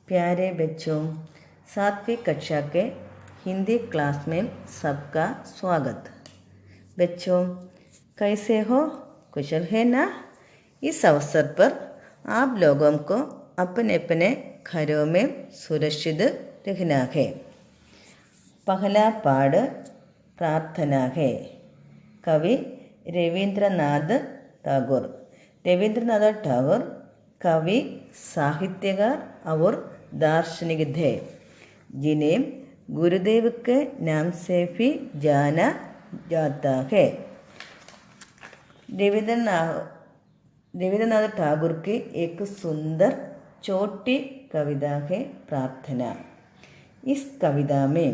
प्यारे बच्चों, 7वीं कक्षा के हिंदी क्लास में सबका स्वागत। बच्चों, कैसे हो? कुशल है ना? इस अवसर पर आप लोगों को अपने अपने घरों में सुरक्षित रहना है। पहला पाठ प्रार्थना है। कवि रविंद्रनाथ टैगोर। रविंद्रनाथ टैगोर कवि, साहित्यकार और दार्शनिक थे, जिन्हें गुरुदेव के नाम से भी जाना जाता है। रविंद्रनाथ टैगोर की एक सुंदर छोटी कविता है प्रार्थना। इस कविता में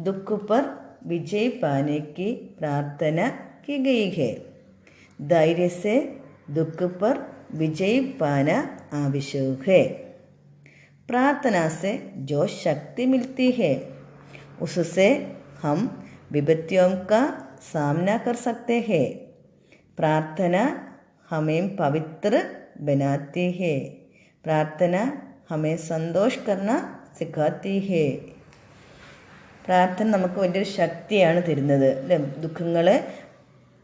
दुख पर विजय पाने की प्रार्थना की गई है। धैर्य से दुख पर विजय पाना आवश्यक है। प्रार्थना से जो शक्ति मिलती है, उससे हम विपत्तियों का सामना कर सकते हैं। प्रार्थना हमें पवित्र बनाती है। प्रार्थना हमें संतोष करना सिखाती है. പ്രാർത്ഥന നമുക്ക് വലിയൊരു ശക്തിയാണ് തരുന്നത് അല്ലേ? ദുഃഖങ്ങളെ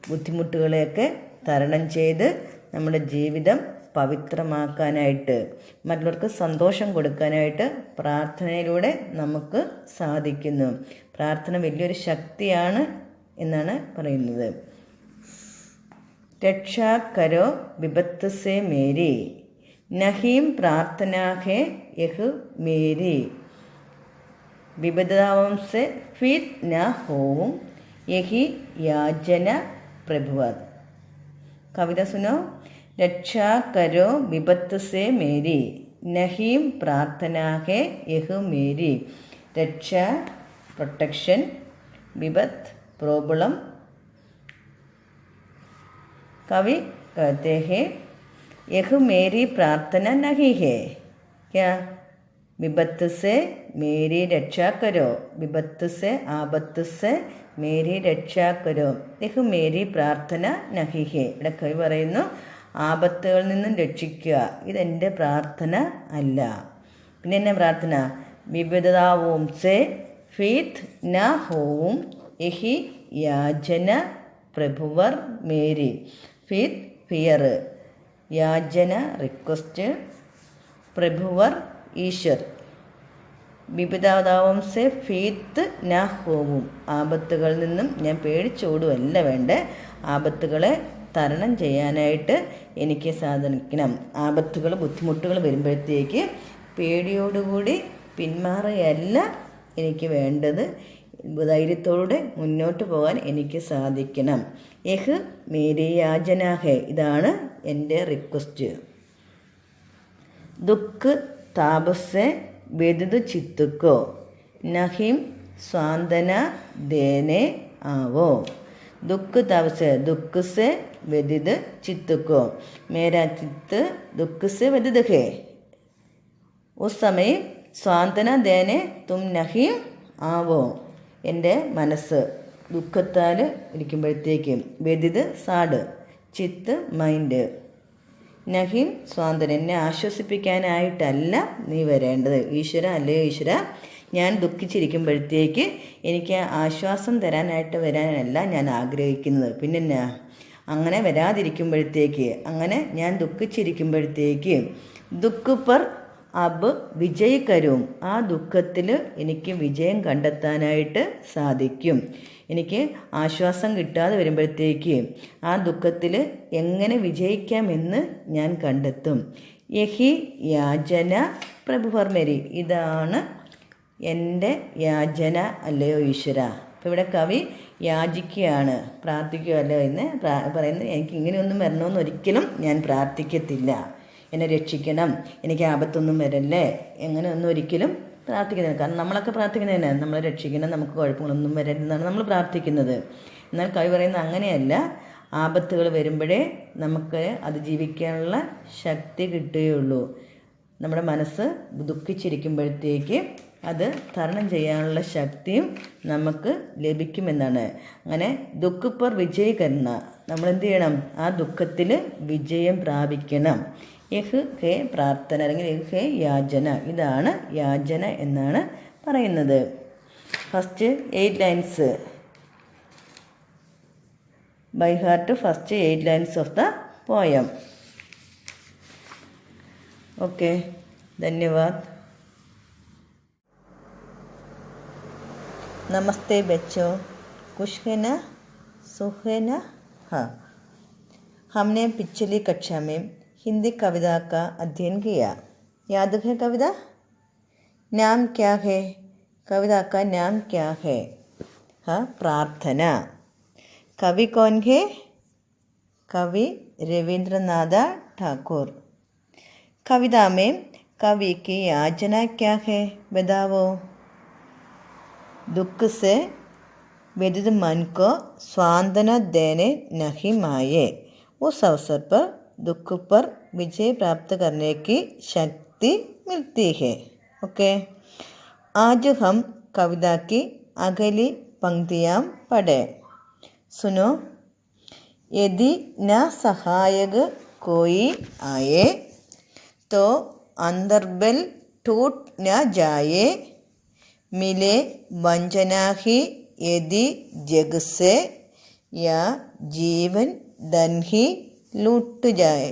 ബുദ്ധിമുട്ടുകളെയൊക്കെ തരണം ചെയ്ത് നമ്മുടെ ജീവിതം പവിത്രമാക്കാനായിട്ട്, മറ്റുള്ളവർക്ക് സന്തോഷം കൊടുക്കാനായിട്ട് പ്രാർത്ഥനയിലൂടെ നമുക്ക് സാധിക്കുന്നു. പ്രാർത്ഥന വലിയൊരു ശക്തിയാണ് എന്നാണ് പറയുന്നത്. രക്ഷാ കരോ വിപത്ത് സേ മേരി, നഹീം പ്രാർത്ഥനാ ഹേ യഹ് മേരി, വിപദാവം സെ ഫിർ ന ഹോവും യഹി യാചന പ്രഭുവർ. കവിത സുനോ. രക്ഷാ കരോ വിപത്ത് സേ മേരി, നഹീം പ്രാർത്ഥനാ ഹേ യഹ് മേരി. രക്ഷ പ്രൊട്ടക്ഷൻ, വിപത്ത് प्रॉब्लम. कवि कहते हैं यह मेरी प्रार्थना नहीं है. क्या? विपत्त से मेरी रक्षा करो, विपत्त से आपत्त से मेरी रक्षा करो, यह मेरी प्रार्थന नहीं है. ഇവിടെ കവി പറയുന്നു, ആപത്തുകളിൽ നിന്നും രക്ഷിക്കുക, ഇതെൻ്റെ പ്രാർത്ഥന അല്ല. പിന്നെ എന്നെ പ്രാർത്ഥന? വിപദാവും സെ ഫീത് ന ഹോവും യഹി യാചന പ്രഭുവർ മേരി. ഫീത് ഫിയർ, യാചന റിക്വസ്റ്റ്, പ്രഭുവർ ഈശ്വർ. വിപദാവം സെ ഫീത്ത് ന ഹോവും, ആപത്തുകളിൽ നിന്നും ഞാൻ പേടിച്ചോടുവല്ല വേണ്ടേ, ആപത്തുകളെ തരണം ചെയ്യാനായിട്ട് എനിക്ക് സാധിക്കണം. ആപത്തുകൾ, ബുദ്ധിമുട്ടുകൾ വരുമ്പോഴത്തേക്ക് പേടിയോടുകൂടി പിന്മാറുകയല്ല എനിക്ക് വേണ്ടത്, ധൈര്യത്തോടെ മുന്നോട്ട് പോകാൻ എനിക്ക് സാധിക്കണം. യഹ് മേരി യാചന ഹേ, ഇതാണ് എൻ്റെ റിക്വസ്റ്റ്. ദുഃഖ് താപസെ വ്യതിത് ചിത്തുക്കോ, നഹിം സ്വാന്തന ദേനെ ആവോ. दुख ताप से दुख से व्यदित चित्त को, मेरा चित्त दुख से व्यदित है, उस समय स्वांतना देने तुम नहीं आवो. എൻ്റെ മനസ്സ് ദുഃഖത്താൽ ഇരിക്കുമ്പോഴത്തേക്കും, വ്യതിത് സാഡ്, ചിത്ത് മൈൻഡ്, നഹീം സ്വാന്തന, എന്നെ ആശ്വസിപ്പിക്കാനായിട്ടല്ല നീ വരേണ്ടത്. ഈശ്വര, അല്ലേ ഈശ്വര, ഞാൻ ദുഃഖിച്ചിരിക്കുമ്പോഴത്തേക്ക് എനിക്ക് ആശ്വാസം തരാനായിട്ട് വരാനല്ല ഞാൻ ആഗ്രഹിക്കുന്നത്. പിന്നെ അങ്ങനെ വരാതിരിക്കുമ്പോഴത്തേക്ക്, അങ്ങനെ ഞാൻ ദുഃഖിച്ചിരിക്കുമ്പോഴത്തേക്ക്, ദുഃഖ് പർ അബ് വിജയ് കരും, ആ ദുഃഖത്തിൽ എനിക്ക് വിജയം കണ്ടെത്താനായിട്ട് സാധിക്കും. എനിക്ക് ആശ്വാസം കിട്ടാതെ വരുമ്പോഴത്തേക്ക് ആ ദുഃഖത്തിൽ എങ്ങനെ വിജയിക്കാമെന്ന് ഞാൻ കണ്ടെത്തും. യഹി യാചന പ്രഭുവർ മേരി, ഇതാണ് എൻ്റെ യാചന, അല്ലയോ ഈശ്വര. അപ്പോൾ ഇവിടെ കവി യാചിക്കുകയാണ്, പ്രാർത്ഥിക്കുകയല്ലോ എന്ന് പറയുന്നത്. എനിക്ക് ഇങ്ങനെയൊന്നും വരണമെന്ന് ഒരിക്കലും ഞാൻ പ്രാർത്ഥിക്കത്തില്ല. എന്നെ രക്ഷിക്കണം, എനിക്ക് ആപത്തൊന്നും വരല്ലേ, എങ്ങനെയൊന്നും ഒരിക്കലും പ്രാർത്ഥിക്കുന്നില്ല. കാരണം നമ്മളൊക്കെ പ്രാർത്ഥിക്കുന്നതന്നെ, നമ്മളെ രക്ഷിക്കണം, നമുക്ക് കുഴപ്പങ്ങളൊന്നും വരരുതെന്നാണ് നമ്മൾ പ്രാർത്ഥിക്കുന്നത്. എന്നാൽ കവി പറയുന്നത് അങ്ങനെയല്ല. ആപത്തുകൾ വരുമ്പോഴേ നമുക്ക് അതിജീവിക്കാനുള്ള ശക്തി കിട്ടുകയുള്ളൂ. നമ്മുടെ മനസ്സ് ദുഃഖിച്ചിരിക്കുമ്പോഴത്തേക്ക് അത് തരണം ചെയ്യാനുള്ള ശക്തിയും നമുക്ക് ലഭിക്കുമെന്നാണ്. അങ്ങനെ ദുഃഖ് പർ വിജയ് കരുണ, നമ്മളെന്ത് ചെയ്യണം? ആ ദുഃഖത്തിൽ വിജയം പ്രാപിക്കണം. യഹ് ഹേ പ്രാർത്ഥന അല്ലെങ്കിൽ യഹ് ഹേ യാചന. ഇതാണ് യാചന എന്നാണ് പറയുന്നത്. First 8 lines by heart. First 8 lines of the poem. Okay, धन्यवाद. नमस्ते बच्चों, खुश है ना, सुख है ना? हाँ, हमने पिछली कक्षा में हिंदी कविता का अध्ययन किया. याद है कविता? नाम क्या है? कविता का नाम क्या है? हाँ, प्रार्थना. कवि कौन है? कवि रविंद्रनाथ ठाकुर. कविता में कवि की याचना क्या है, बताओ. दुख से व्यथित मन को सांत्वना देने नहीं माये, उस अवसर पर दुख पर विजय प्राप्त करने की शक्ति मिलती है. ओके, आज हम कविता की अगली पंक्तियाँ पढ़े. सुनो. यदि न सहायक कोई आए तो अंतर्बल टूट न जाए, मिले वंजना ही यदि जग से, या जीवन धन ही लूट जाए.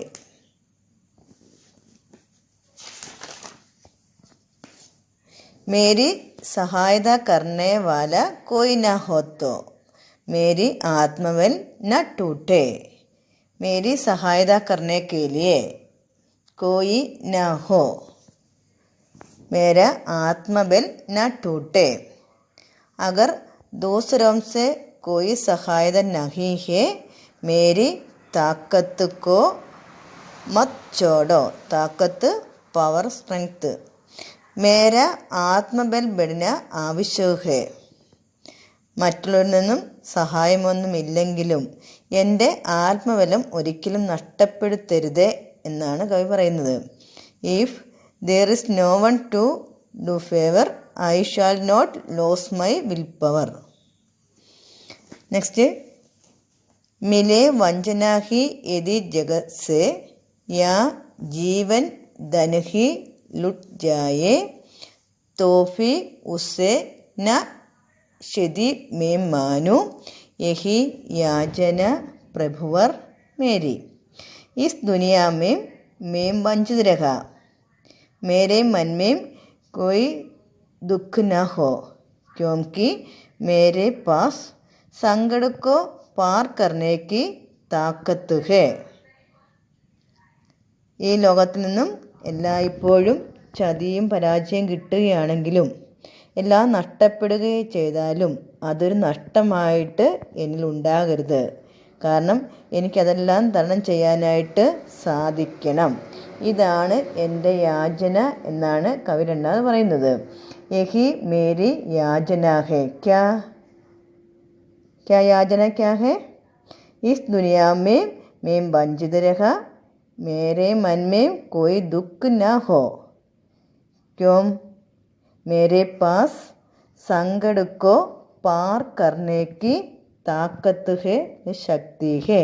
मेरी सहायता करने वाला कोई न हो तो मेरी आत्मबल न टूटे. मेरी सहायता करने के लिए कोई न हो, मेरा आत्मबल न टूटे. अगर दूसरों से कोई सहायता नहीं है, मेरी ताकत को मत छोड़ो. ताकत, पावर, स्ट्रेंथ. मेरा ആത്മബൽ बढ़ना ആവശ്യം है. മറ്റുള്ളവരിൽ നിന്നും സഹായമൊന്നുമില്ലെങ്കിലും എൻ്റെ ആത്മബലം ഒരിക്കലും നഷ്ടപ്പെടുത്തരുതേ എന്നാണ് കവി പറയുന്നത്. If there is no one to do favour, I shall not lose my will power. Next. മിലെ വഞ്ചന ഹി യദി ജഗത് സെ, യാ ജീവൻ ധൻ ഹി ലുട്ട് ജായേ, തോഫി ഉസ്സെ ന ക്ഷതി മേ മാനു, യഹി യാചന പ്രഭുവർ മേരി. इस दुनिया में मैं वंचित रहा, मेरे मन में कोई दुख न हो, क्योंकि मेरे पास संकट को पार करने की ताकत है. ഈ ലോകത്തിൽ നിന്നും എല്ലായ്പ്പോഴും ചതിയും പരാജയം കിട്ടുകയാണെങ്കിലും എല്ലാം നഷ്ടപ്പെടുകയും ചെയ്താലും അതൊരു നഷ്ടമായിട്ട് എന്നിൽ ഉണ്ടാകരുത്. കാരണം എനിക്കതെല്ലാം തരണം ചെയ്യാനായിട്ട് സാധിക്കണം. ഇതാണ് എൻ്റെ യാചന എന്നാണ് കവി രണ്ടാമത് പറയുന്നത്. യഹി മേരി യാചന ഹെ. ക്യാ ക്യാ യാചന ക്യാ ഹെ? ഇസ് ദുനിയാ में मैं वंचित रहा, मेरे मन में कोई दुख न हो, क्यों मेरे पास संकट को पार करने की ताकत है, शक्ति है.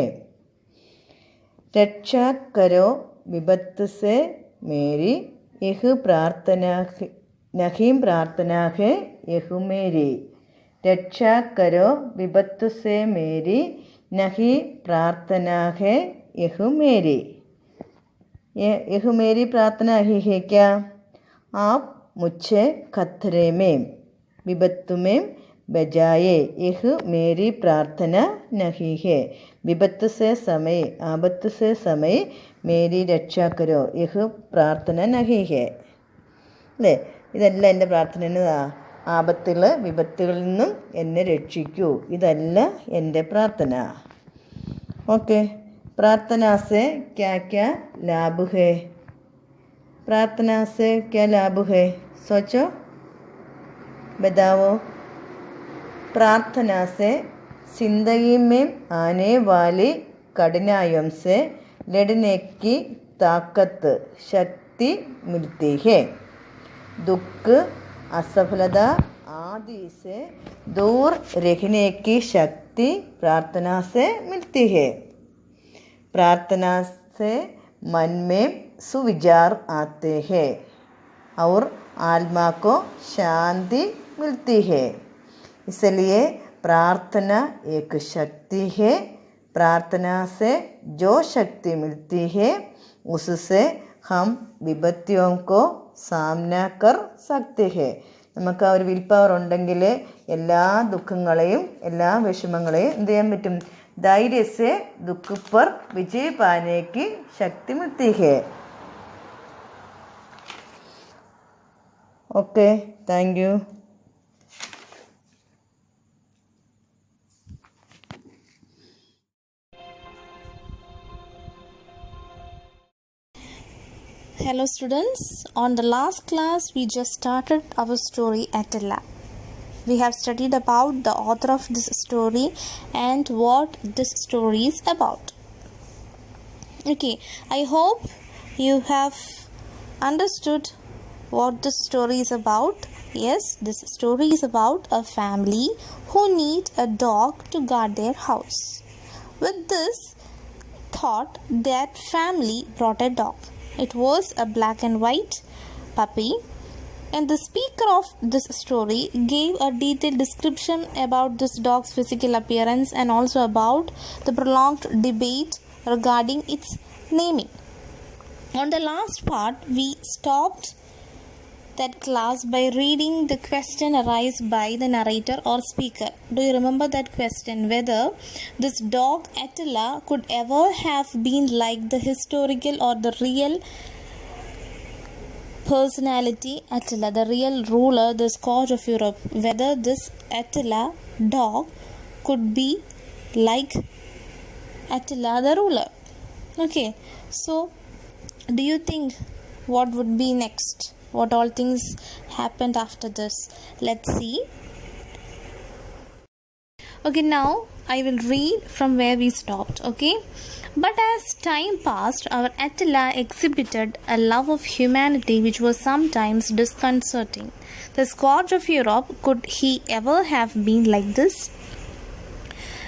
रक्षा करो विपत्त से मेरी, यह प्रार्थना नहीं प्रार्थना है यह मेरी. रक्षा करो विपत्त से मेरी, नहीं प्रार्थना है यह मेरी. यह मेरी प्रार्थना ही है. क्या? आप मुझे खतरे में, विपत्त में बजाए. यह मेरी प्रार्थना नहीं है. विपत्त से समय, आपत से समय मेरी रक्षा करो. यह प्रार्थना नहीं है. അല്ലേ? ഇതല്ല എൻ്റെ പ്രാർത്ഥന. ആപത്തുകൾ, വിപത്തുകളിൽ നിന്നും എന്നെ രക്ഷിക്കൂ. ഇതല്ല എൻ്റെ പ്രാർത്ഥന. ഓക്കെ. प्रार्थना से क्या क्या लाभ है? प्रार्थना से क्या लाभ है? सोचो, बताओ. प्रार्थना से जिंदगी में आने वाली कठिनाइयों से लड़ने की ताकत, शक्ति मिलती है. दुख, असफलता आदि से दूर रहने की शक्ति प्रार्थना से मिलती है. प्रार्थना से मन में सुविचार आते हैं और आत्मा को शांति मिलती है। इसलिए प्रार्थना एक शक्ति है। प्रार्थना से जो शक्ति मिलती है उससे हम विपत्तियों को सामना कर सकते हैं. നമുക്ക് ആ ഒരു വിൽ പവർ ഉണ്ടെങ്കിൽ എല്ലാ ദുഃഖങ്ങളെയും എല്ലാ വിഷമങ്ങളെയും എന്ത് ചെയ്യാൻ പറ്റും? ധൈര്യ से दुख पर विजय पाने की शक्ति मिलती है. Okay, thank you. Hello students, on the last class we just started our story Attila. We have studied about the author of this story and what this story is about. Okay, I hope you have understood what this story is about. Yes, this story is about a family who need a dog to guard their house. With this thought, that family brought a dog. It was a black and white puppy, and the speaker of this story gave a detailed description about this dog's physical appearance and also about the prolonged debate regarding its naming. On the last part, we stopped that class by reading the question arised by the narrator or speaker. Do you remember that question? Whether this dog Attila could ever have been like the historical or the real personality Attila, the real ruler, the scourge of Europe. Whether this Attila dog could be like Attila the ruler. Okay, so do you think what would be next? What all things happened after this? Let's see. Okay, now I will read from where we stopped. Okay, but as time passed, our Attila exhibited a love of humanity which was sometimes disconcerting. The scourge of Europe, could he ever have been like this?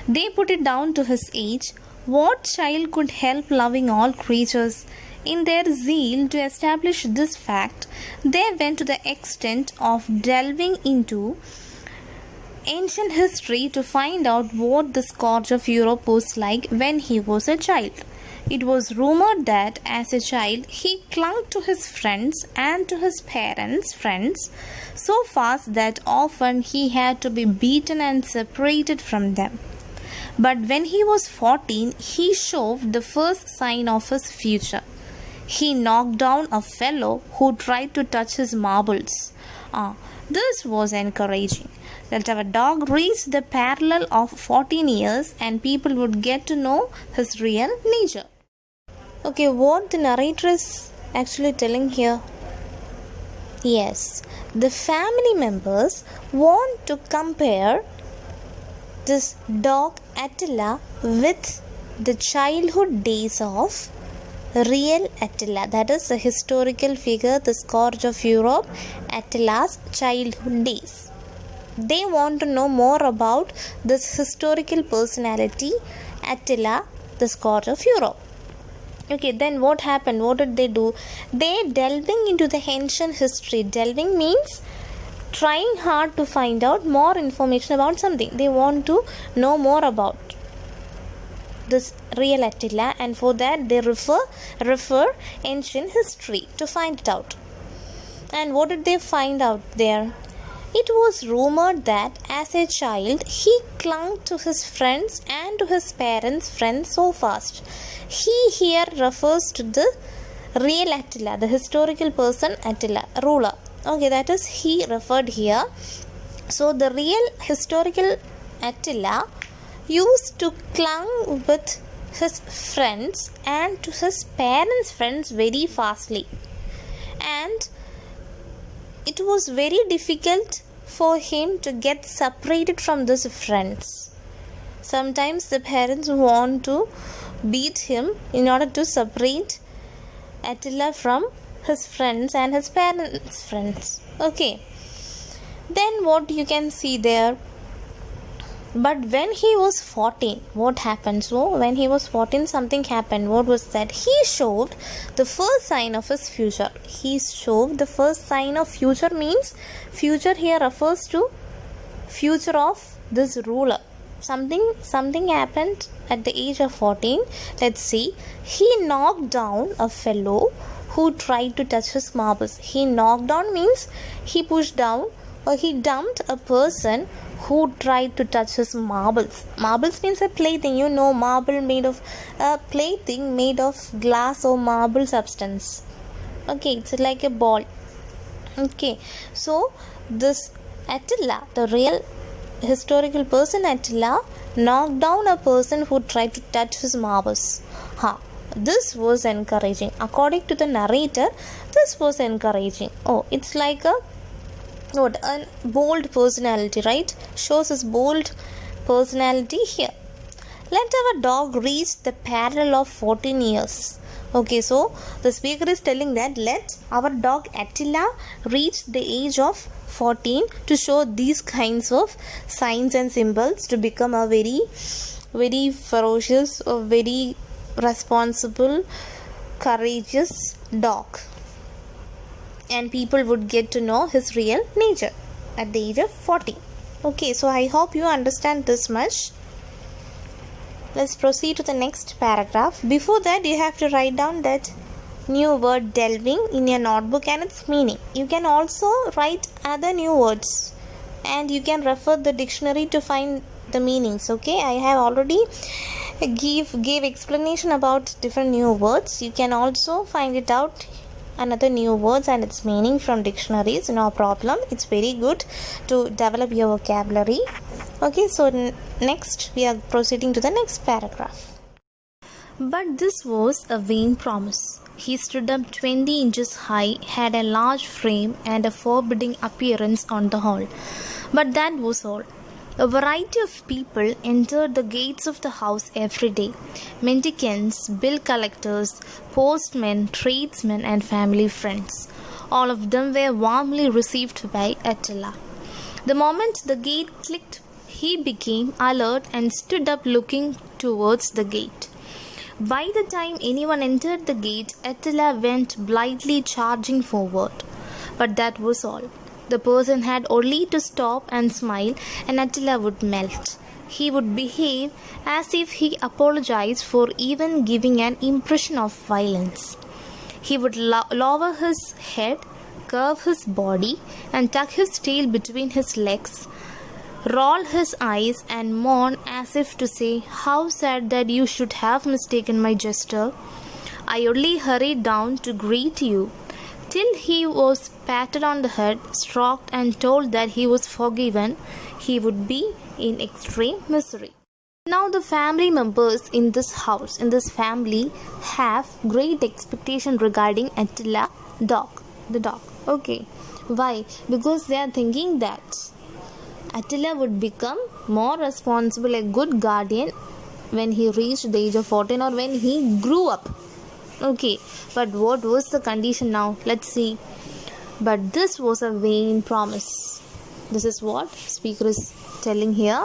They put it down to his age. What child could help loving all creatures? In their zeal to establish this fact, they went to the extent of delving into ancient history to find out what the scourge of Europe was like when he was a child. It was rumored that as a child he clung to his friends and to his parents' friends so fast that often he had to be beaten and separated from them. But when he was 14, he showed the first sign of his future. He knocked down a fellow who tried to touch his marbles. This was encouraging. That our dog reached the parallel of 14 years and people would get to know his real nature. Okay, what the narrator is actually telling here? Yes, the family members want to compare this dog Attila with the childhood days of real Attila, that is the historical figure, the scourge of Europe, Attila's childhood days. They want to know more about this historical personality, Attila, the scourge of Europe. Okay, then what happened? What did they do? They delving into the ancient history. Delving means trying hard to find out more information about something. They want to know more about this real Attila, and for that they refer ancient history to find it out. And what did they find out there? It was rumored that as a child he clung to his friends and to his parents' friends so fast. He here refers to the real Attila, the historical person Attila, ruler. Okay, that is he referred here. So the real historical Attila used to clung with his friends and to his parents' friends very fastly, and it was very difficult for him to get separated from these friends. Sometimes the parents want to beat him in order to separate Attila from his friends and his parents' friends. Okay, then what you can see there? But when he was 14, what happened? So, when he was 14, something happened. What was that? He showed the first sign of his future. He showed the first sign of future means future here refers to future of this ruler. Something happened at the age of 14. Let's see. He knocked down a fellow who tried to touch his marbles. He knocked down means he pushed down or he dumped a person who tried to touch his marbles. Marbles means a plaything. You know, marble made of a plaything made of glass or marble substance. Okay, it's like a ball. Okay, so this Attila, the real historical person Attila, knocked down a person who tried to touch his marbles. This was encouraging. According to the narrator, this was encouraging. Oh, it's like a bold personality, right? Shows his bold personality here. Let our dog reach the parallel of 14 years. Okay, so the speaker is telling that let our dog Attila reach the age of 14 to show these kinds of signs and symbols to become a very, very ferocious or very responsible, courageous dog. And people would get to know his real nature at the age of 14. Okay, so I hope you understand this much. Let's proceed to the next paragraph. Before that, you have to write down that new word delving in your notebook and its meaning. You can also write other new words and you can refer the dictionary to find the meanings. Okay, I have already gave explanation about different new words. You can also find it out another new words and its meaning from dictionaries. No problem, it's very good to develop your vocabulary. Okay, so next we are proceeding to the next paragraph. But this was a vain promise. He stood up 20 inches high, had a large frame and a forbidding appearance on the hall. But that was all. A variety of people entered the gates of the house every day. Mendicants, bill collectors, postmen, tradesmen and family friends. All of them were warmly received by Attila. The moment the gate clicked, he became alert and stood up looking towards the gate. By the time anyone entered the gate, Attila went blithely charging forward. But that was all. The person had only to stop and smile, and Attila would melt. He would behave as if he apologized for even giving an impression of violence. He would lower his head, curve his body, and tuck his tail between his legs, roll his eyes, and mourn as if to say, "How sad that you should have mistaken my gesture. I only hurried down to greet you," till he was patted on the head, stroked, and told that he was forgiven. He would be in extreme misery. Now the family members in this house, in this family, have great expectation regarding Attila, the dog. Okay, why? Because they are thinking that Attila would become more responsible, a good guardian when he reached the age of 14 or when he grew up. Okay, but what was the condition now? Let's see. But this was a vain promise. This is what speaker is telling here.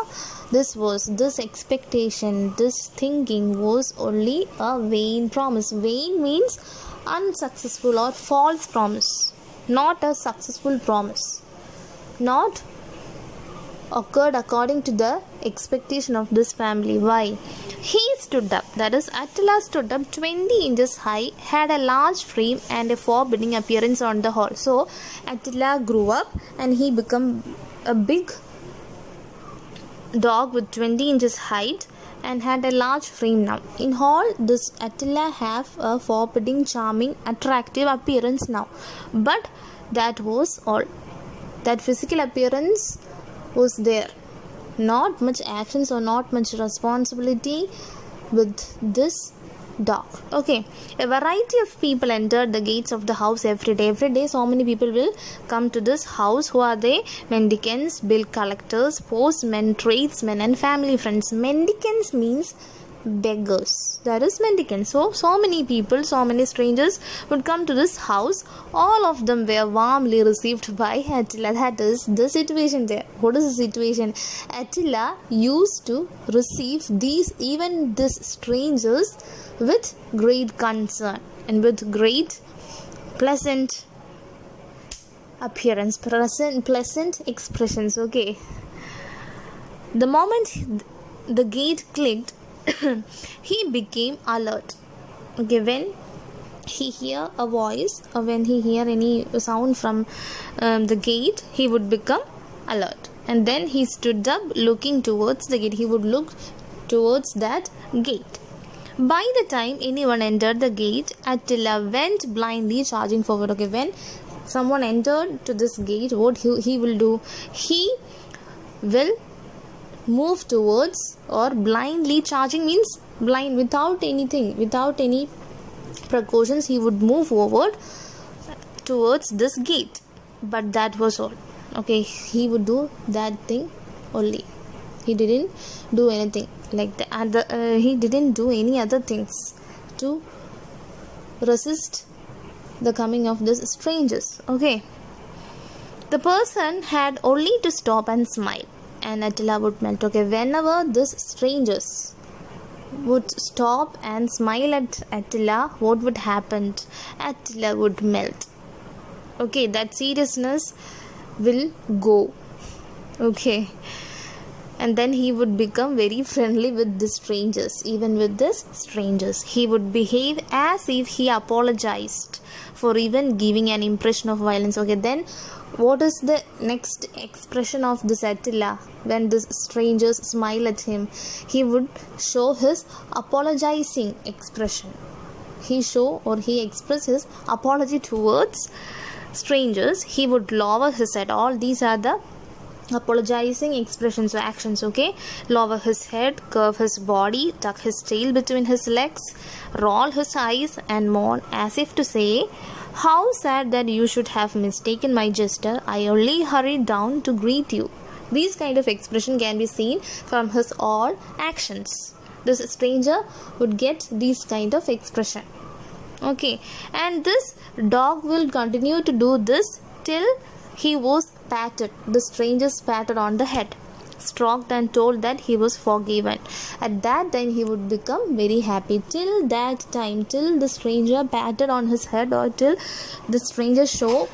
This expectation, this thinking was only a vain promise. Vain means unsuccessful or false promise, not a successful promise. Not occurred according to the expectation of this family. Why? He stood up, that is Attila stood up 20 inches high, had a large frame and a forbidding appearance on the hall. So Attila grew up and he became a big dog with 20 inches height and had a large frame now. In hall, this Attila have a forbidding, charming, attractive appearance now. But that was all. That physical appearance was there. Not much actions or not much responsibility with this dog. Okay, a variety of people entered the gates of the house every day. Every day so many people will come to this house. Who are they? Mendicants, bill collectors, postmen, tradesmen and family friends. Mendicants means beggars, that is mendicants. So many people, so many strangers would come to this house. All of them were warmly received by Attila. That is the situation there. What is the situation? Attila used to receive these strangers with great concern and with great pleasant appearance, pleasant expressions. Okay, the moment the gate clicked, he became alert. Okay, when he hear a voice or when he hear any sound from the gate, he would become alert, and then he stood up looking towards the gate. He would look towards that gate. By the time anyone entered the gate, Attila went blindly charging forward. Okay, when someone entered to this gate, what he will do? He will move towards, or blindly charging means blind, without anything, without any precautions, he would move forward towards this gate. But that was all. Okay, he would do that thing only. He didn't do anything like that, and he didn't do any other things to resist the coming of these strangers. Okay, the person had only to stop and smile, and Attila would melt. Okay, whenever these strangers would stop and smile at Attila, what would happen? Attila would melt. Okay, that seriousness will go. Okay, and then he would become very friendly with the strangers. Even with this strangers, he would behave as if he apologized for even giving an impression of violence. Okay, then what is the next expression of this Attila? When the strangers smile at him, he would show his apologizing expression. He express his apology towards strangers. He would lower his head. All these are the apologizing expressions or actions. Okay, lower his head, curve his body, tuck his tail between his legs, roll his eyes, and mourn as if to say, "How sad that you should have mistaken my gesture. I only hurried down to greet you." These kind of expression can be seen from his all actions. This stranger would get these kind of expression. Okay, and this dog will continue to do this till he was patted. The stranger patted on the head, stroked, and told that he was forgiven. At that time he would become very happy. Till that time, till the stranger patted on his head, or till the stranger show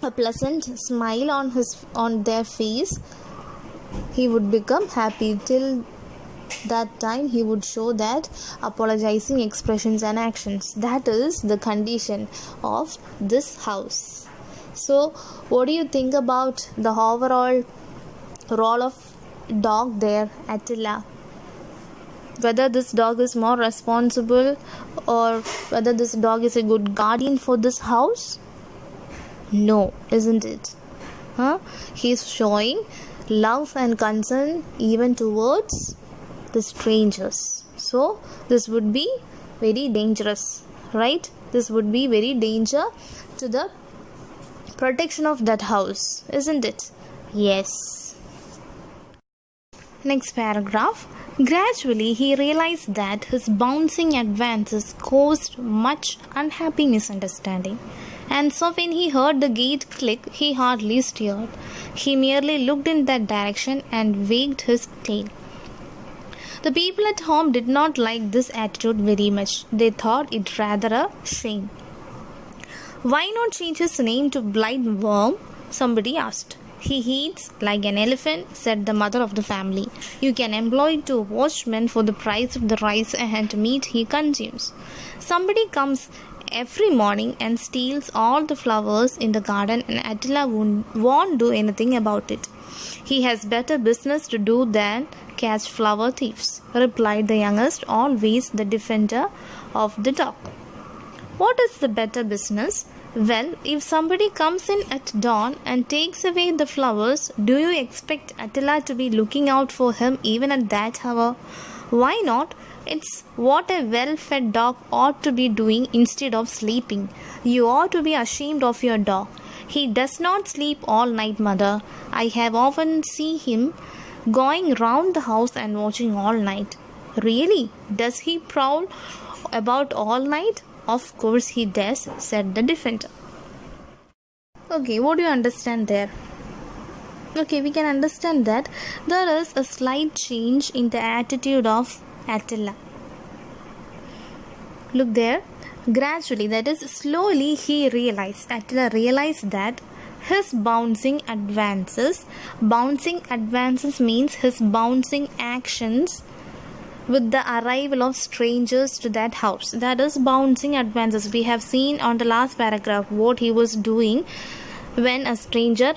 a pleasant smile on their face, he would become happy. Till that time he would show that apologizing expressions and actions. That is the condition of this house. So what do you think about the overall role of dog there, Attila? Whether this dog is more responsible, or whether this dog is a good guardian for this house? No, isn't it? He is showing love and concern even towards the strangers. So this would be very dangerous, right? This would be very danger to the protection of that house, isn't it? Yes. Next paragraph. Gradually he realized that his bouncing advances caused much unhappy misunderstanding, and so when he heard the gate click, he hardly stirred. He merely looked in that direction and wagged his tail. The people at home did not like this attitude very much. They thought it rather a shame. "Why not change his name to Blind Worm?" somebody asked. "He eats like an elephant," said the mother of the family. "You can employ 2 watchmen for the price of the rice and meat he consumes. Somebody comes every morning and steals all the flowers in the garden, and Attila won't do anything about it. He has better business to do than catch flower thieves," replied the youngest, always the defender of the dog. "What is the better business?" "Well, if somebody comes in at dawn and takes away the flowers, do you expect Attila to be looking out for him even at that hour? Why not? It's what a well-fed dog ought to be doing instead of sleeping. You ought to be ashamed of your dog. He does not sleep all night, mother. I have often seen him going round the house and watching all night. Really? Does he prowl about all night? Of course he does, said the defender. Okay, what do you understand there? Okay, we can understand that there is a slight change in the attitude of Attila. Look there. Gradually, that is slowly, Attila realized that his bouncing advances means his bouncing actions with the arrival of strangers to that house. That is bouncing advances. We have seen on the last paragraph what he was doing when a stranger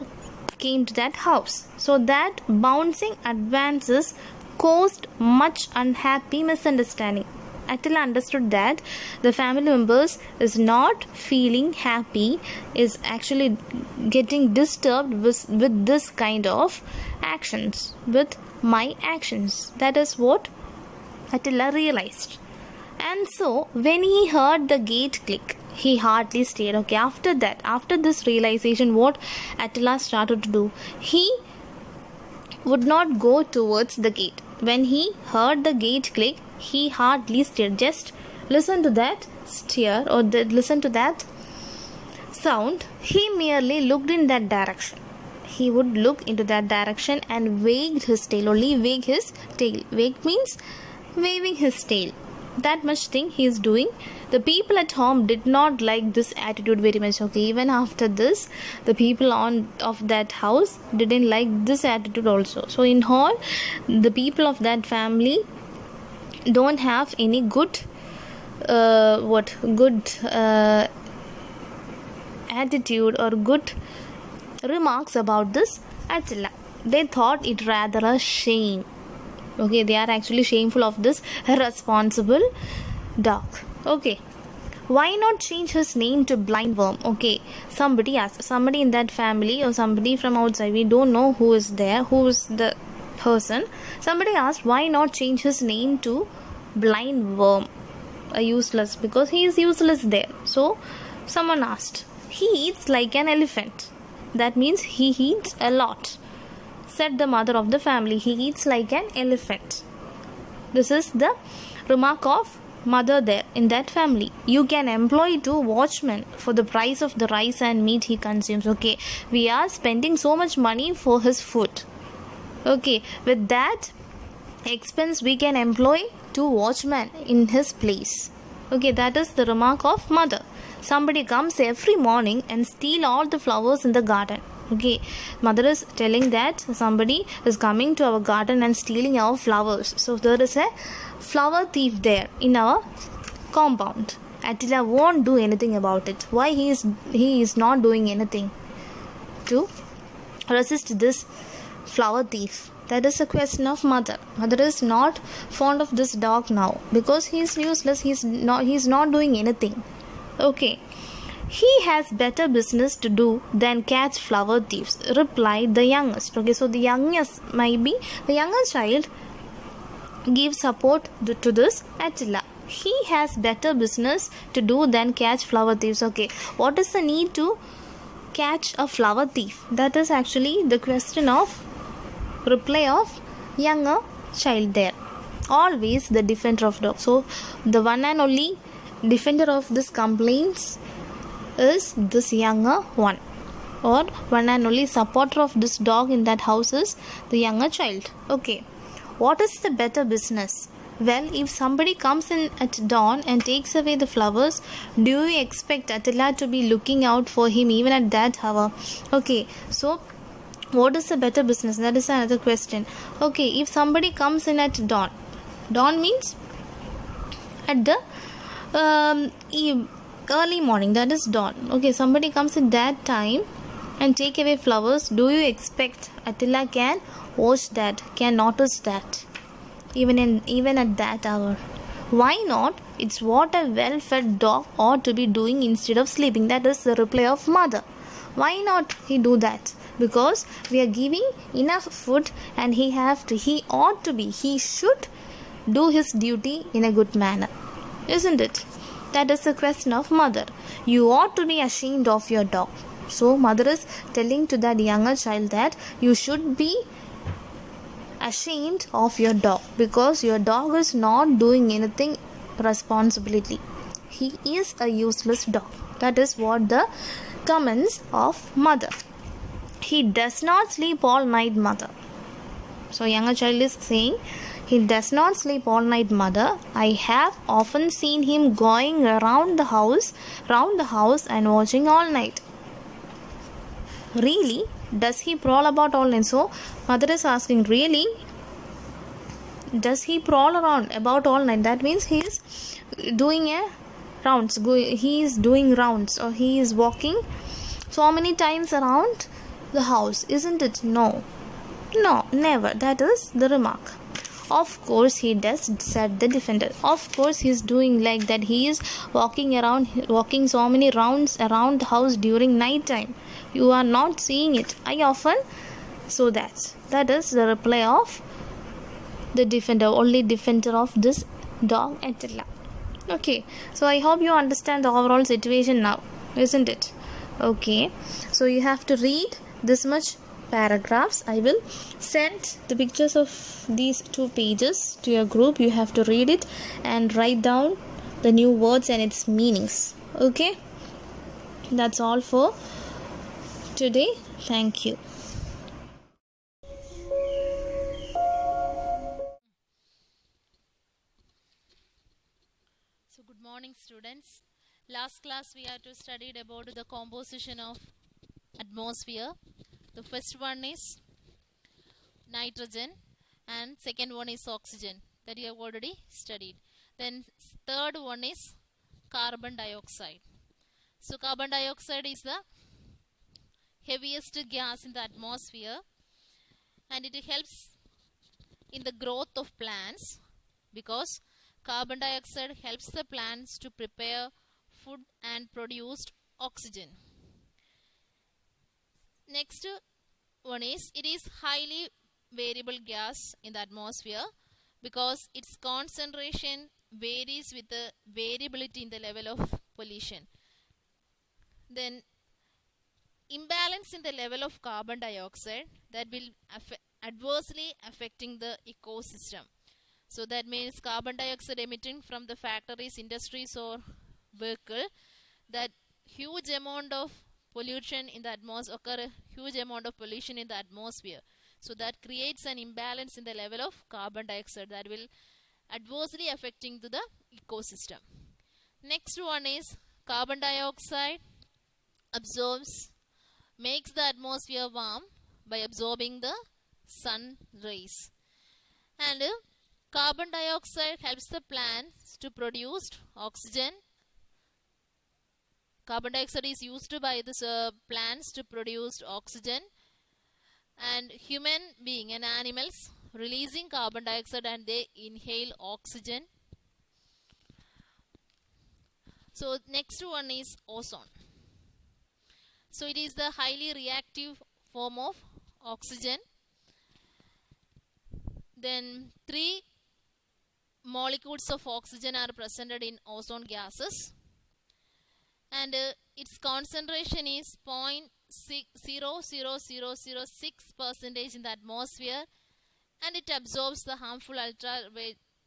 came to that house. So that bouncing advances caused much unhappy misunderstanding. Attila understood that the family members is not feeling happy, is actually getting disturbed with this kind of actions, with my actions. That is what Attila realized. And so when he heard the gate click, he hardly stayed. Okay, after this realization, what Attila started to do, he would not go towards the gate. When he heard the gate click, he hardly stayed. Just listen to that listen to that sound. He merely looked in that direction. He would look into that direction and wagged his tail. Only wag his tail. Wag means waving his tail. That much thing he is doing. The people at home did not like this attitude very much. Okay, even after this, the people of that house didn't like this attitude also. So in all, the people of that family don't have any good attitude or good remarks about this Attila. They thought it rather a shame. Okay, they are actually shameful of this irresponsible dog. Okay, why not change his name to Blindworm? Okay, somebody asked, somebody in that family or somebody from outside, we don't know who is there, who is the person. Somebody asked, why not change his name to Blindworm? Useless, because he is useless there. So someone asked, he eats like an elephant. That means he eats a lot, said the mother of the family. He eats like an elephant. This is the remark of mother there in that family. You can employ 2 watchmen for the price of the rice and meat he consumes. Okay, we are spending so much money for his food. Okay, with that expense we can employ 2 watchmen in his place. Okay, that is the remark of mother. Somebody comes every morning and steal all the flowers in the garden. Okay, mother is telling that somebody is coming to our garden and stealing our flowers. So there is a flower thief there in our compound. Attila won't do anything about it. Why he is not doing anything to resist this flower thief? That is a question of mother. Mother is not fond of this dog now because he is useless. He is not doing anything. Okay. He has better business to do than catch flower thieves, replied the youngest. Okay, so the youngest child gives support to this Attila. He has better business to do than catch flower thieves. Okay, what is the need to catch a flower thief? That is actually the question of reply of younger child there. Always the defender of dog. So the one and only defender of this complaints is this younger one, or one and only supporter of this dog in that house is the younger child. Okay, what is the better business? Well, if somebody comes in at dawn and takes away the flowers, do you expect Attila to be looking out for him even at that hour? Okay, so what is the better business? That is another question. Okay, if somebody comes in at dawn means at the early morning, that is dawn. Okay, somebody comes at that time and take away flowers. Do you expect Attila can watch that, can notice that even at that hour? Why not? It's what a well-fed dog ought to be doing instead of sleeping. That is the reply of mother. Why not he do that? Because we are giving enough food and he should do his duty in a good manner, isn't it? That is the question of mother. You ought to be ashamed of your dog. So mother is telling to that younger child that you should be ashamed of your dog because your dog is not doing anything responsibility. He is a useless dog. That is what the comments of mother. He does not sleep all night, mother. So younger child is saying, he does not sleep all night, mother. I have often seen him going around the house and watching all night. Really? Does he prowl about all night? So mother is asking, really? Does he prowl around about all night? That means he is doing he is doing rounds, or he is walking so many times around the house, isn't it? No, never. That is the remark. Of course he does, said the defender. Of course he is doing like that. He is walking so many rounds around the house during night time. You are not seeing it. I often. So that is the reply of the defender, only defender of this dog, Attila. Okay, so I hope you understand the overall situation now, isn't it? Okay, so you have to read this much paragraphs. I will send the pictures of these 2 pages to your group. You have to read it and write down the new words and its meanings. Okay, that's all for today. Thank you. So good morning, students. Last class we have to studied about the composition of atmosphere. The first one is nitrogen and second one is oxygen, that you have already studied. Then third one is carbon dioxide. So carbon dioxide is the heaviest gas in the atmosphere, and it helps in the growth of plants because carbon dioxide helps the plants to prepare food and produce oxygen. Next one is, it is highly variable gas in the atmosphere because its concentration varies with the variability in the level of pollution. Then imbalance in the level of carbon dioxide, that will adversely affecting the ecosystem. So that means carbon dioxide emitting from the factories, industries or vehicle, that huge amount of pollution in the atmosphere, occur a huge amount of pollution in the atmosphere. So that creates an imbalance in the level of carbon dioxide that will adversely affecting to the ecosystem. Next one is carbon dioxide makes the atmosphere warm by absorbing the sun rays. And carbon dioxide helps the plants to produce oxygen. Carbon dioxide is used by the plants to produce oxygen, and human being and animals releasing carbon dioxide and they inhale oxygen. So next one is ozone. So it is the highly reactive form of oxygen. Then 3 molecules of oxygen are presented in ozone gases, and its concentration is 0.00006% in the atmosphere, and it absorbs the harmful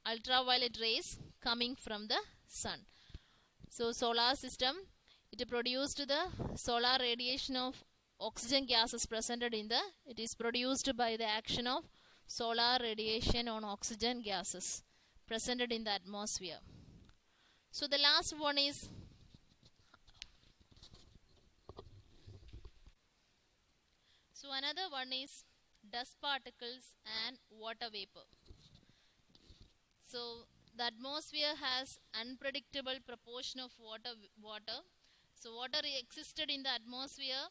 ultraviolet rays coming from the sun. So solar system, it produced the solar radiation of oxygen gases presented in it is produced by the action of solar radiation on oxygen gases presented in the atmosphere. So the last one is another one is dust particles and water vapor. So the atmosphere has unpredictable proportion of water. So water existed in the atmosphere,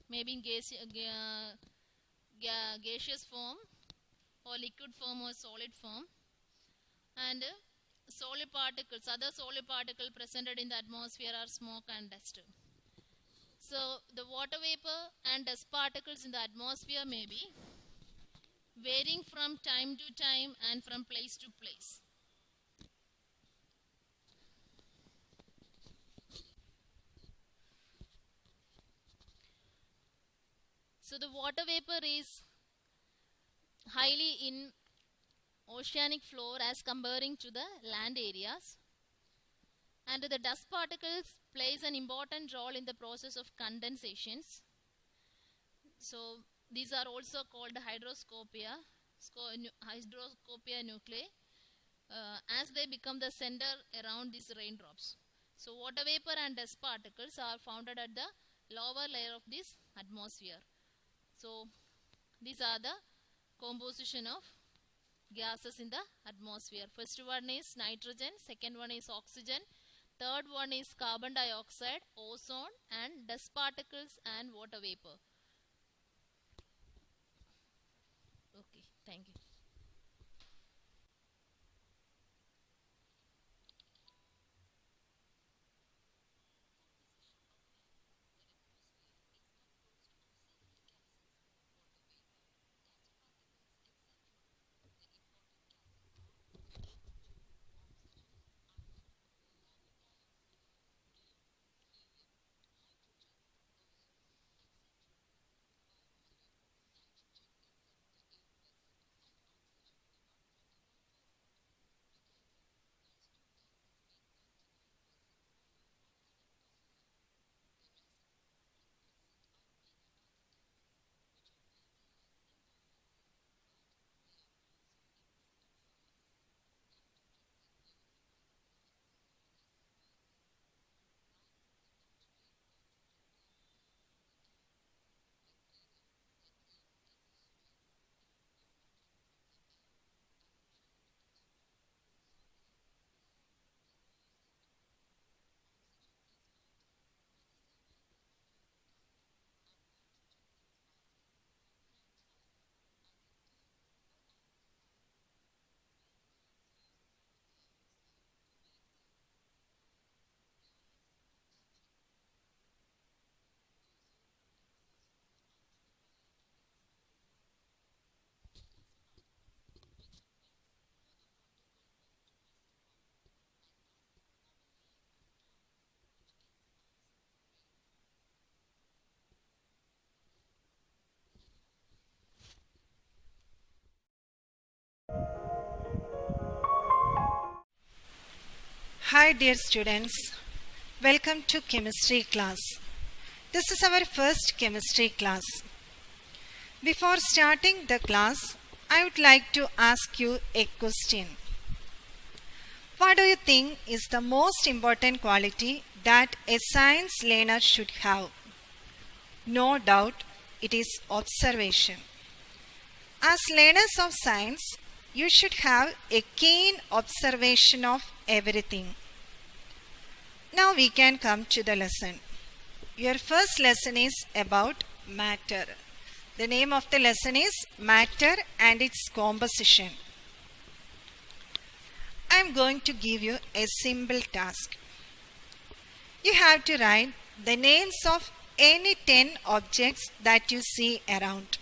maybe in gaseous form or liquid form or solid form, and other solid particles presented in the atmosphere are smoke and dust. So the water vapor and dust particles in the atmosphere may be varying from time to time and from place to place. So the water vapor is highly oceanic floor as comparing to the land areas. And the dust particles plays an important role in the process of condensations. So these are also called hydroscopia nuclei, as they become the center around these raindrops. So water vapor and dust particles are found at the lower layer of this atmosphere. So these are the composition of gases in the atmosphere. First one is nitrogen, second one is oxygen, third one is carbon dioxide, ozone, and dust particles and water vapor. Okay, thank you. Hi dear students, welcome to chemistry class. This is our first chemistry class. Before starting the class, I would like to ask you a question. What do you think is the most important quality that a science learner should have? No doubt, it is observation. As learners of science, you should have a keen observation of everything. Now we can come to the lesson. Your first lesson is about matter. The name of the lesson is Matter and its Composition. I am going to give you a simple task. You have to write the names of any 10 objects that you see around.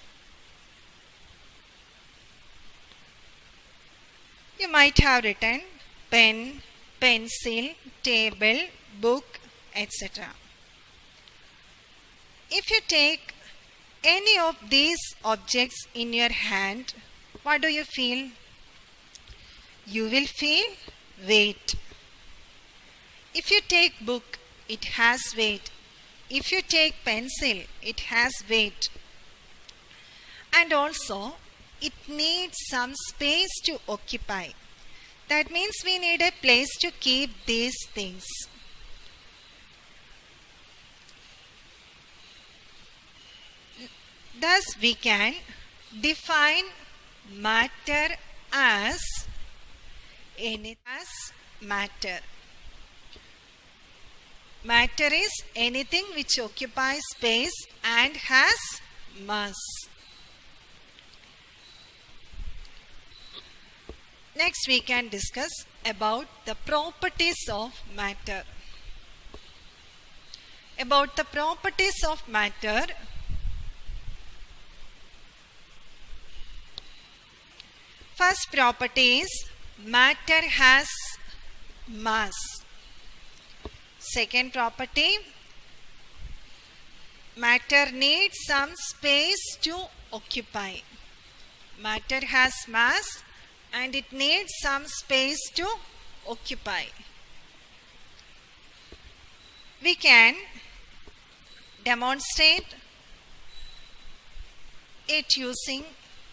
You might have written pen, pencil, table, book, etc. If you take any of these objects in your hand, what do you feel? You will feel weight. If you take book, it has weight. If you take pencil, it has weight. And also, it needs some space to occupy. That means we need a place to keep these things. Thus, we can define matter as matter. Matter is anything which occupies space and has mass. Next, we can discuss about the properties of matter. About the properties of matter, first property is matter has mass. Second property, matter needs some space to occupy. Matter has mass and it needs some space to occupy. We can demonstrate it using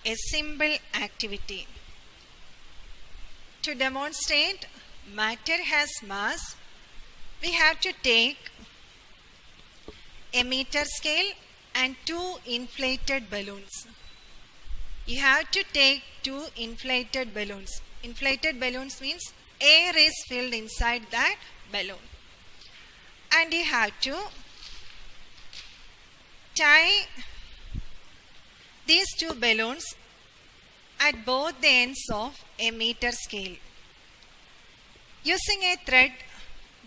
a simple activity. To demonstrate matter has mass, we have to take a meter scale and 2 inflated balloons. You have to take 2 inflated balloons. Inflated balloons means air is filled inside that balloon. And you have to tie these 2 balloons at both the ends of a meter scale. Using a thread,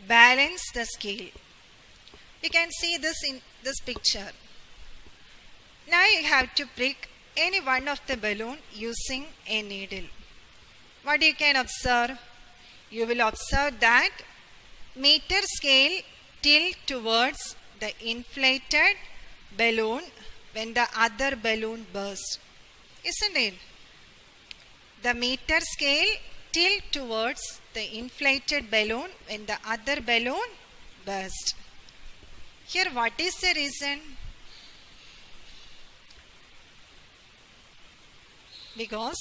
balance the scale. You can see this in this picture. Now you have to prick any one of the balloon using a needle. What you can observe? You will observe that meter scale tilt towards the inflated balloon when the other balloon bursts. Isn't it? The meter scale tilt towards the inflated balloon when the other balloon bursts. Here, what is the reason? Because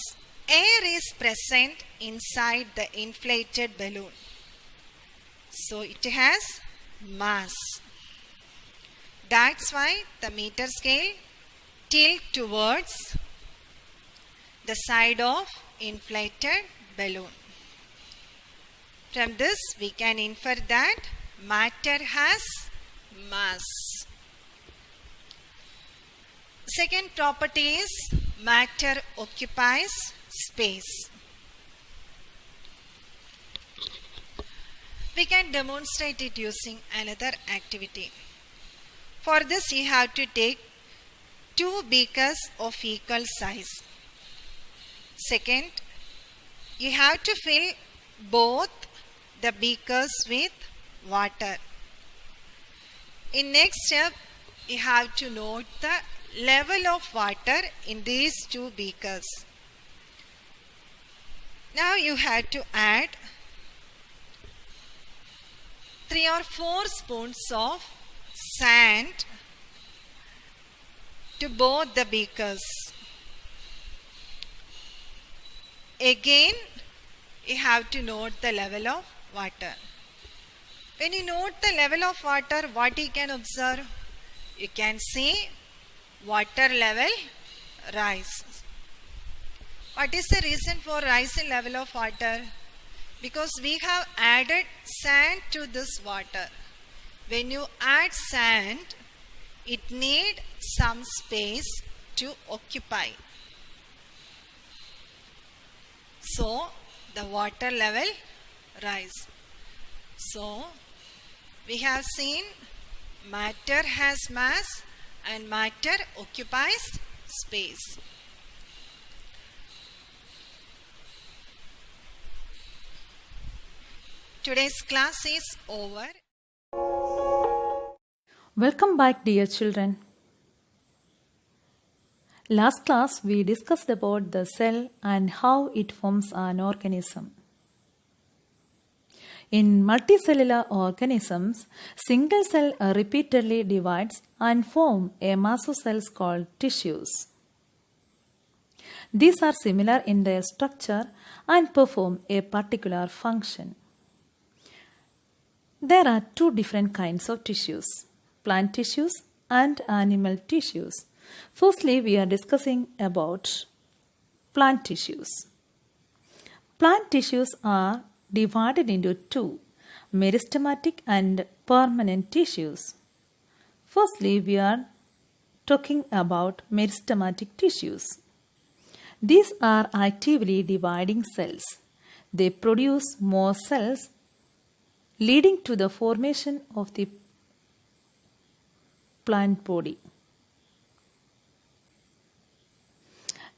air is present inside the inflated balloon. So it has mass. That's why the meter scale tilt towards the side of inflated balloon. From this we can infer that matter has mass. Second property is matter occupies space. We can demonstrate it using another activity. For this you have to take 2 beakers of equal size. Second, you have to fill both the beakers with water. In next step, you have to note the level of water in these 2 beakers. Now you have to add 3 or 4 spoons of sand to both the beakers. Again, you have to note the level of water. When you note the level of water, what you can observe? You can see water level rise. What is the reason for rise in level of water? Because we have added sand to this water. When you add sand, it needs some space to occupy. So, the water level rise. So, we have seen matter has mass and matter occupies space. Today's class is over. Welcome back, dear children. Last class we discussed about the cell and how it forms an organism. In multicellular organisms, single cell repeatedly divides and form a mass of cells called tissues. These are similar in their structure and perform a particular function. There are 2 different kinds of tissues, plant tissues and animal tissues. Firstly, we are discussing about plant tissues. Plant tissues are divided into 2, meristematic and permanent tissues. Firstly, we are talking about meristematic tissues. These are actively dividing cells. They produce more cells, leading to the formation of the plant body.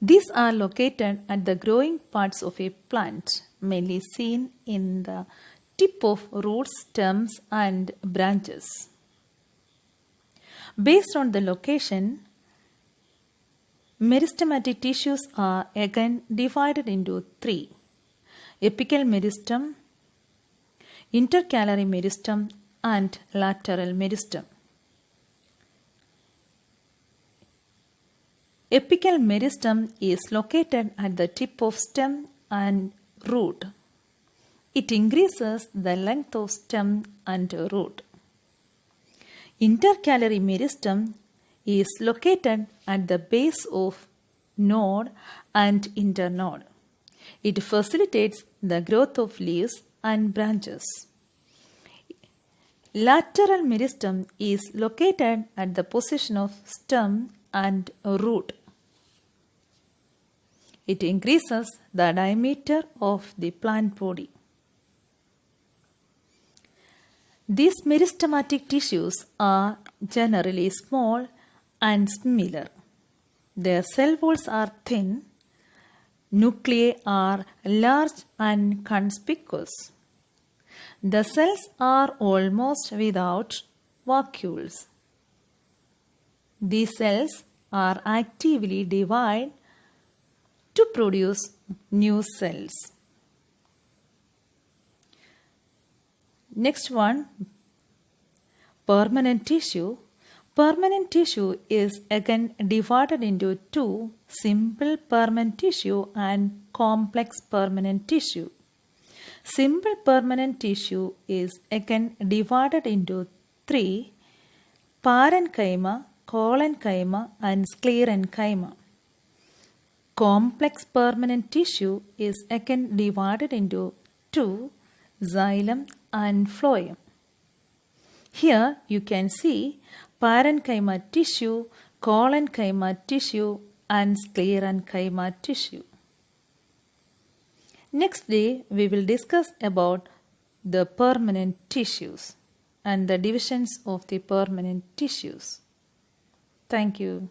These are located at the growing parts of a plant, mainly seen in the tip of roots, stems, and branches. Based on the location, Meristematic tissues are again divided into three: apical meristem, intercalary meristem, and lateral meristem. Apical meristem is located at the tip of stem and root. It increases the length of stem and root. Intercalary meristem is located at the base of node and internode. It facilitates the growth of leaves and branches. Lateral meristem is located at the position of stem and root. It increases the diameter of the plant body. These meristematic tissues are generally small and similar. Their cell walls are thin, nuclei are large and conspicuous. The cells are almost without vacuoles. These cells are actively divided to produce new cells. Next one, permanent tissue. Permanent tissue is again divided into two: simple permanent tissue and complex permanent tissue. Simple permanent tissue is again divided into three: parenchyma, collenchyma, and sclerenchyma. Complex permanent tissue is again divided into two: xylem and phloem. Here you can see parenchyma tissue, collenchyma tissue, and sclerenchyma tissue. Next day we will discuss about the permanent tissues and the divisions of the permanent tissues. Thank you.